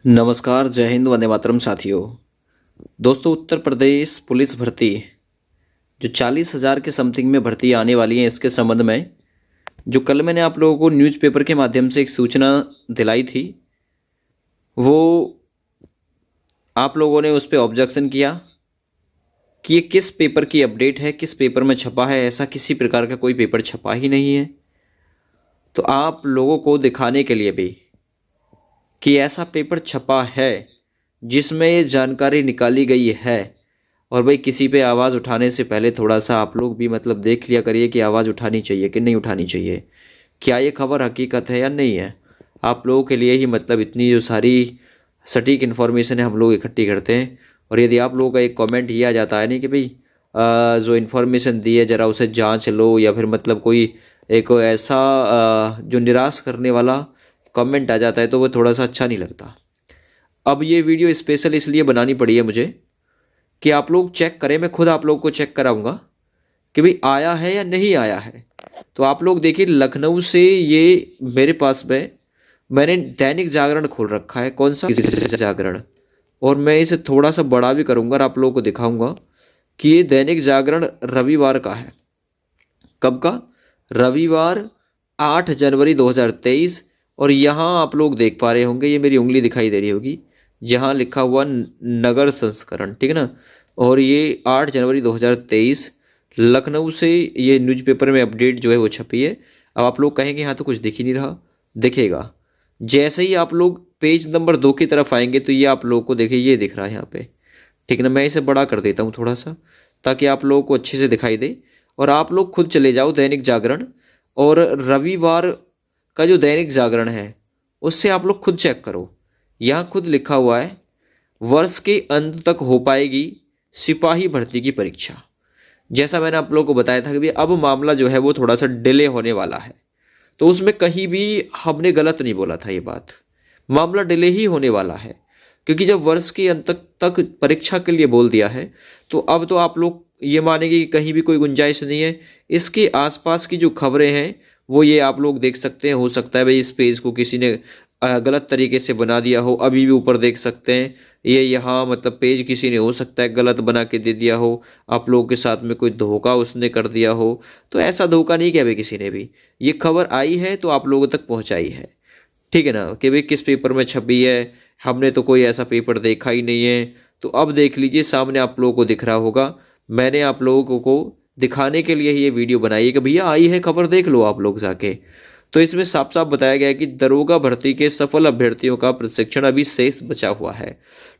नमस्कार, जय हिंद, वंदे मातरम साथियों। दोस्तों, उत्तर प्रदेश पुलिस भर्ती जो 40,000 के समथिंग में भर्ती आने वाली है, इसके संबंध में जो कल मैंने आप लोगों को न्यूज़पेपर के माध्यम से एक सूचना दिलाई थी, वो आप लोगों ने उस पर ऑब्जेक्शन किया कि ये किस पेपर की अपडेट है, किस पेपर में छपा है। ऐसा किसी प्रकार का कोई पेपर छपा ही नहीं है। तो आप लोगों को दिखाने के लिए भी कि ऐसा पेपर छपा है जिसमें ये जानकारी निकाली गई है। और भाई, किसी पे आवाज़ उठाने से पहले थोड़ा सा आप लोग भी मतलब देख लिया करिए कि आवाज़ उठानी चाहिए कि नहीं उठानी चाहिए, क्या ये खबर हकीकत है या नहीं है। आप लोगों के लिए ही मतलब इतनी जो सारी सटीक इन्फॉर्मेशन है हम लोग इकट्ठी करते हैं। और यदि आप लोगों का एक कमेंट ही आ जाता है नहीं कि भाई जो इन्फॉर्मेशन दी है ज़रा उसे जांच लो, या फिर मतलब कोई एक ऐसा जो निराश करने वाला कमेंट आ जाता है, तो वो थोड़ा सा अच्छा नहीं लगता। अब ये वीडियो स्पेशल इसलिए बनानी पड़ी है मुझे कि आप लोग चेक करें, मैं खुद आप लोग को चेक कराऊंगा कि भाई आया है या नहीं आया है। तो आप लोग देखिए, लखनऊ से ये मेरे पास में मैंने दैनिक जागरण खोल रखा है। कौन सा? जागरण। और मैं इसे थोड़ा सा बड़ा भी करूंगा और आप लोगों को दिखाऊंगा कि ये दैनिक जागरण रविवार का है। कब का? रविवार 8 जनवरी 2023। और यहाँ आप लोग देख पा रहे होंगे, ये मेरी उंगली दिखाई दे रही होगी, जहाँ लिखा हुआ नगर संस्करण, ठीक है ना। और ये 8 जनवरी 2023 लखनऊ से ये न्यूज़पेपर में अपडेट जो है वो छपी है। अब आप लोग कहेंगे यहाँ तो कुछ दिख ही नहीं रहा। दिखेगा जैसे ही आप लोग पेज नंबर 2 की तरफ आएंगे, तो ये आप लोगों को देखिए, ये दिख रहा है यहाँ पे, ठीक है ना। मैं इसे बड़ा कर देता हूँ थोड़ा सा, ताकि आप लोगों को अच्छे से दिखाई दे। और आप लोग खुद चले जाओ दैनिक जागरण, और रविवार का जो दैनिक जागरण है उससे आप लोग खुद चेक करो। यहाँ खुद लिखा हुआ है, वर्ष के अंत तक हो पाएगी सिपाही भर्ती की परीक्षा। जैसा मैंने आप लोगों को बताया था कि भाई अब मामला जो है वो थोड़ा सा डिले होने वाला है। तो उसमें कहीं भी हमने गलत नहीं बोला था। ये बात, मामला डिले ही होने वाला है, क्योंकि जब वर्ष के अंत तक परीक्षा के लिए बोल दिया है, तो अब तो आप लोग ये मानेंगे कि कहीं भी कोई गुंजाइश नहीं है। इसके आसपास की जो खबरें हैं वो ये आप लोग देख सकते हैं। हो सकता है भाई इस पेज को किसी ने गलत तरीके से बना दिया हो। अभी भी ऊपर देख सकते हैं, ये यहाँ मतलब पेज किसी ने हो सकता है गलत बना के दे दिया हो, आप लोगों के साथ में कोई धोखा उसने कर दिया हो। तो ऐसा धोखा नहीं किया भाई किसी ने भी। ये खबर आई है तो आप लोगों तक पहुंचाई है, ठीक है ना, कि भाई किस पेपर में छपी है। हमने तो कोई ऐसा पेपर देखा ही नहीं है। तो अब देख लीजिए, सामने आप लोगों को दिख रहा होगा। मैंने आप लोगों को दिखाने के लिए ही ये वीडियो बनाई है कि भैया आई है खबर, देख लो आप लोग जाके। तो इसमें साफ साफ बताया गया है कि दरोगा भर्ती के सफल अभ्यर्थियों का प्रशिक्षण अभी शेष बचा हुआ है।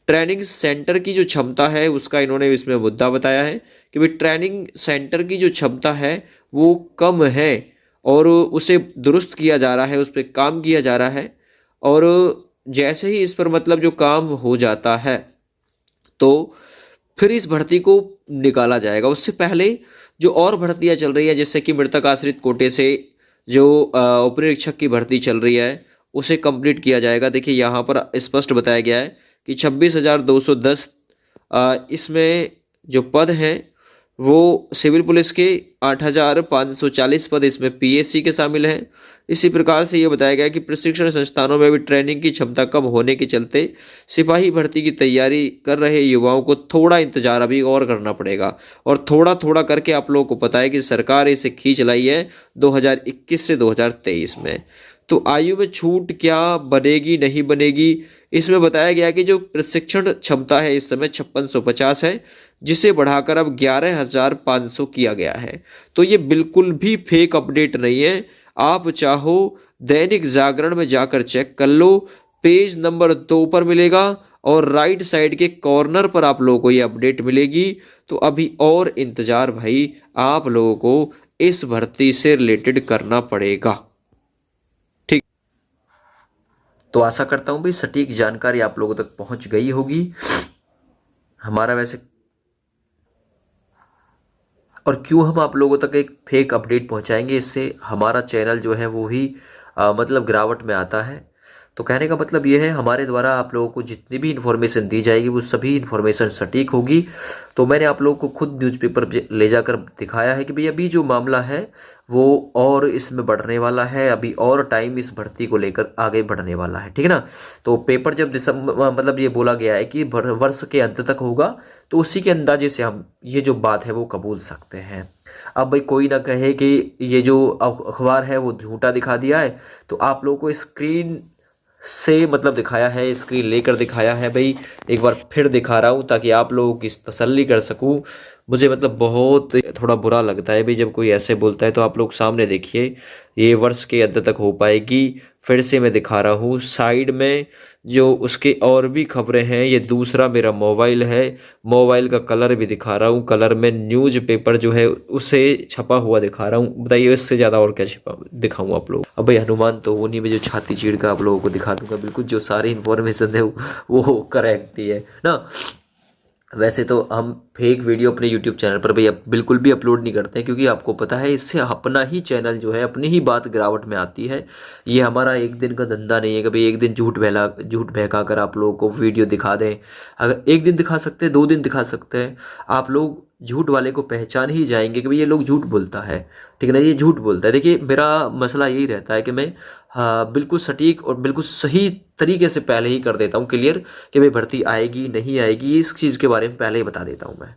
ट्रेनिंग सेंटर की जो क्षमता है उसका इन्होंने इसमें मुद्दा बताया है कि भाई ट्रेनिंग सेंटर की जो क्षमता है वो कम है, और उसे दुरुस्त किया जा रहा है, उस पर काम किया जा रहा है। और जैसे ही इस पर मतलब जो काम हो जाता है, तो फिर इस भर्ती को निकाला जाएगा। उससे पहले जो और भर्तियां चल रही है, जैसे कि मृतक आश्रित कोटे से जो उपनिरीक्षक की भर्ती चल रही है, उसे कंप्लीट किया जाएगा। देखिए यहाँ पर स्पष्ट बताया गया है कि 26,210 इसमें जो पद हैं वो सिविल पुलिस के 8,540 पद इसमें पीएससी के शामिल हैं। इसी प्रकार से ये बताया गया कि प्रशिक्षण संस्थानों में भी ट्रेनिंग की क्षमता कम होने के चलते सिपाही भर्ती की तैयारी कर रहे युवाओं को थोड़ा इंतजार अभी और करना पड़ेगा। और थोड़ा थोड़ा करके आप लोगों को पता है कि सरकार इसे खींच लाई है 2021 से 2023 में। तो आयु में छूट क्या बनेगी नहीं बनेगी, इसमें बताया गया कि जो प्रशिक्षण क्षमता है इस समय 5650 है, जिसे बढ़ाकर अब 11,500 किया गया है। तो ये बिल्कुल भी फेक अपडेट नहीं है। आप चाहो दैनिक जागरण में जाकर चेक कर लो, पेज नंबर 2 पर मिलेगा, और राइट साइड के कॉर्नर पर आप लोगों को ये अपडेट मिलेगी। तो अभी और इंतजार भाई आप लोगों को इस भर्ती से रिलेटेड करना पड़ेगा। तो आशा करता हूं भाई सटीक जानकारी आप लोगों तक पहुंच गई होगी। हमारा वैसे, और क्यों हम आप लोगों तक एक फेक अपडेट पहुंचाएंगे, इससे हमारा चैनल जो है वो ही मतलब गिरावट में आता है। तो कहने का मतलब ये है, हमारे द्वारा आप लोगों को जितनी भी इन्फॉर्मेशन दी जाएगी वो सभी इन्फॉर्मेशन सटीक होगी। तो मैंने आप लोगों को खुद न्यूज़पेपर ले जाकर दिखाया है कि भाई अभी जो मामला है वो और इसमें बढ़ने वाला है, अभी और टाइम इस भर्ती को लेकर आगे बढ़ने वाला है, ठीक है ना। तो पेपर जब दिसंबर मतलब ये बोला गया है कि वर्ष के अंत तक होगा, तो उसी के अंदाजे से हम ये जो बात है वो कबूल सकते हैं। अब भाई कोई ना कहे कि ये जो अखबार है वो झूठा दिखा दिया है, तो आप लोगों को स्क्रीन से मतलब दिखाया है, स्क्रीन लेकर दिखाया है भाई, एक बार फिर दिखा रहा हूँ ताकि आप लोगों की तसल्ली कर सकूँ। मुझे मतलब बहुत थोड़ा बुरा लगता है भाई जब कोई ऐसे बोलता है। तो आप लोग सामने देखिए, ये वर्ष के अंत तक हो पाएगी। फिर से मैं दिखा रहा हूँ, साइड में जो उसके और भी खबरें हैं, ये दूसरा मेरा मोबाइल है, मोबाइल का कलर भी दिखा रहा हूँ, कलर में न्यूज़पेपर जो है उसे छपा हुआ दिखा रहा हूँ। बताइए इससे ज़्यादा और क्या छपा दिखाऊँ आप लोग। अब भाई हनुमान तो उन्हीं में जो छाती चीड़ का आप लोगों को दिखा दूंगा, बिल्कुल जो सारी इन्फॉर्मेशन है वो करेक्ट ही है ना। वैसे तो हम फेक वीडियो अपने YouTube चैनल पर भी बिल्कुल भी अपलोड नहीं करते हैं, क्योंकि आपको पता है इससे अपना ही चैनल जो है अपनी ही बात गिरावट में आती है। ये हमारा एक दिन का धंधा नहीं है कि भाई एक दिन झूठ बहका कर आप लोगों को वीडियो दिखा दें। अगर एक दिन दिखा सकते हैं, 2 दिन दिखा सकते हैं, आप लोग झूठ वाले को पहचान ही जाएंगे कि भाई ये लोग झूठ बोलता है, ठीक है ना, ये झूठ बोलता है। देखिए मेरा मसला यही रहता है कि मैं बिल्कुल सटीक और बिल्कुल सही तरीके से पहले ही कर देता हूँ क्लियर कि भाई भर्ती आएगी नहीं आएगी, इस चीज़ के बारे में पहले ही बता देता हूँ मैं।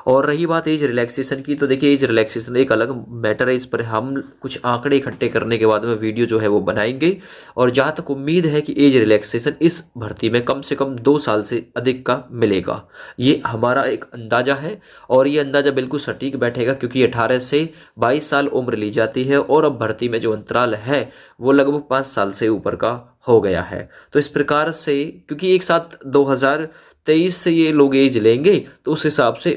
और रही बात एज रिलैक्सेशन की, तो देखिए एज रिलैक्सेशन एक अलग मैटर है, इस पर हम कुछ आंकड़े इकट्ठे करने के बाद में वीडियो जो है वो बनाएंगे। और जहाँ तक उम्मीद है कि एज रिलैक्सेशन इस भर्ती में कम से कम 2 साल से अधिक का मिलेगा, ये हमारा एक अंदाज़ा है। और ये अंदाज़ा बिल्कुल सटीक बैठेगा, क्योंकि 18 से 22 साल उम्र ली जाती है और अब भर्ती में जो अंतराल है वो लगभग 5 साल से ऊपर का हो गया है। तो इस प्रकार से, क्योंकि एक साथ 2023 से ये लोग एज लेंगे, तो उस हिसाब से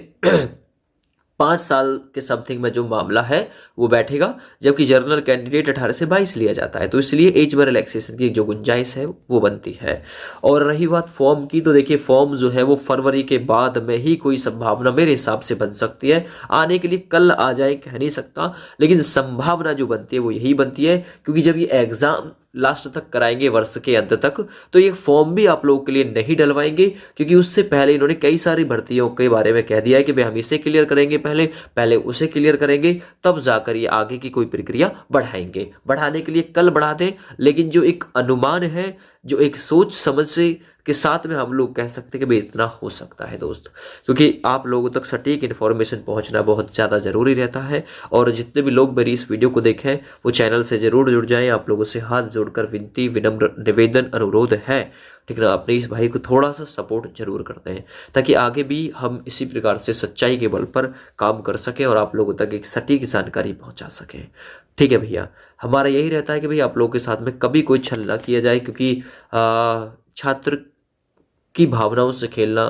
5 साल के समथिंग में जो मामला है वो बैठेगा, जबकि जनरल कैंडिडेट 18 से 22 लिया जाता है। तो इसलिए एज में रिलैक्सेशन की जो गुंजाइश है वो बनती है। और रही बात फॉर्म की, तो देखिए फॉर्म जो है वो फरवरी के बाद में ही कोई संभावना मेरे हिसाब से बन सकती है। आने के लिए कल आ जाए कह नहीं सकता, लेकिन संभावना जो बनती है वो यही बनती है, क्योंकि जब ये एग्जाम लास्ट तक कराएंगे वर्ष के अंत तक, तो ये फॉर्म भी आप लोगों के लिए नहीं डलवाएंगे, क्योंकि उससे पहले इन्होंने कई सारी भर्तियों के बारे में कह दिया है कि भाई हम इसे क्लियर करेंगे, पहले उसे क्लियर करेंगे, तब जाकर ये आगे की कोई प्रक्रिया बढ़ाएंगे। बढ़ाने के लिए कल बढ़ा दें, लेकिन जो एक अनुमान है, जो एक सोच समझ से के साथ में हम लोग कह सकते हैं कि भाई इतना हो सकता है दोस्त, क्योंकि आप लोगों तक सटीक इन्फॉर्मेशन पहुंचना बहुत ज़्यादा ज़रूरी रहता है। और जितने भी लोग मेरी इस वीडियो को देखें वो चैनल से ज़रूर जुड़ जाएं। आप लोगों से हाथ जोड़कर विनती, विनम्र निवेदन, अनुरोध है, ठीक है ना, अपने इस भाई को थोड़ा सा सपोर्ट जरूर करते हैं, ताकि आगे भी हम इसी प्रकार से सच्चाई के बल पर काम कर सकें और आप लोगों तक एक सटीक जानकारी पहुंचा सकें। ठीक है भैया, हमारा यही रहता है कि भाई आप लोगों के साथ में कभी कोई छल ना किया जाए, क्योंकि छात्र की भावनाओं से खेलना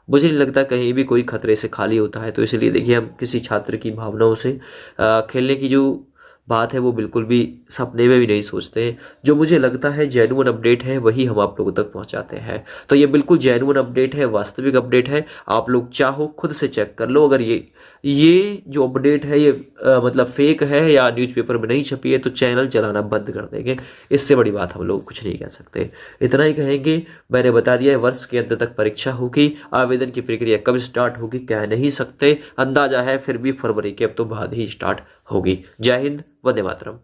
मुझे नहीं लगता कहीं भी कोई खतरे से खाली होता है। तो इसलिए देखिए हम किसी छात्र की भावनाओं से खेलने की जो बात है वो बिल्कुल भी सपने में भी नहीं सोचते हैं। जो मुझे लगता है जेन्युइन अपडेट है वही हम आप लोगों तक पहुंचाते हैं। तो ये बिल्कुल जेन्युइन अपडेट है, वास्तविक अपडेट है। आप लोग चाहो खुद से चेक कर लो, अगर ये जो अपडेट है ये मतलब फेक है या न्यूज़पेपर में नहीं छपी है तो चैनल चलाना बंद कर देंगे। इससे बड़ी बात हम लोग कुछ नहीं कह सकते। इतना ही कहेंगे, मैंने बता दिया है वर्ष के अंत तक परीक्षा होगी। आवेदन की प्रक्रिया कब स्टार्ट होगी कह नहीं सकते, अंदाजा है, फिर भी फरवरी के अब तो बाद ही स्टार्ट होगी। जय हिंद, वंदे मातरम।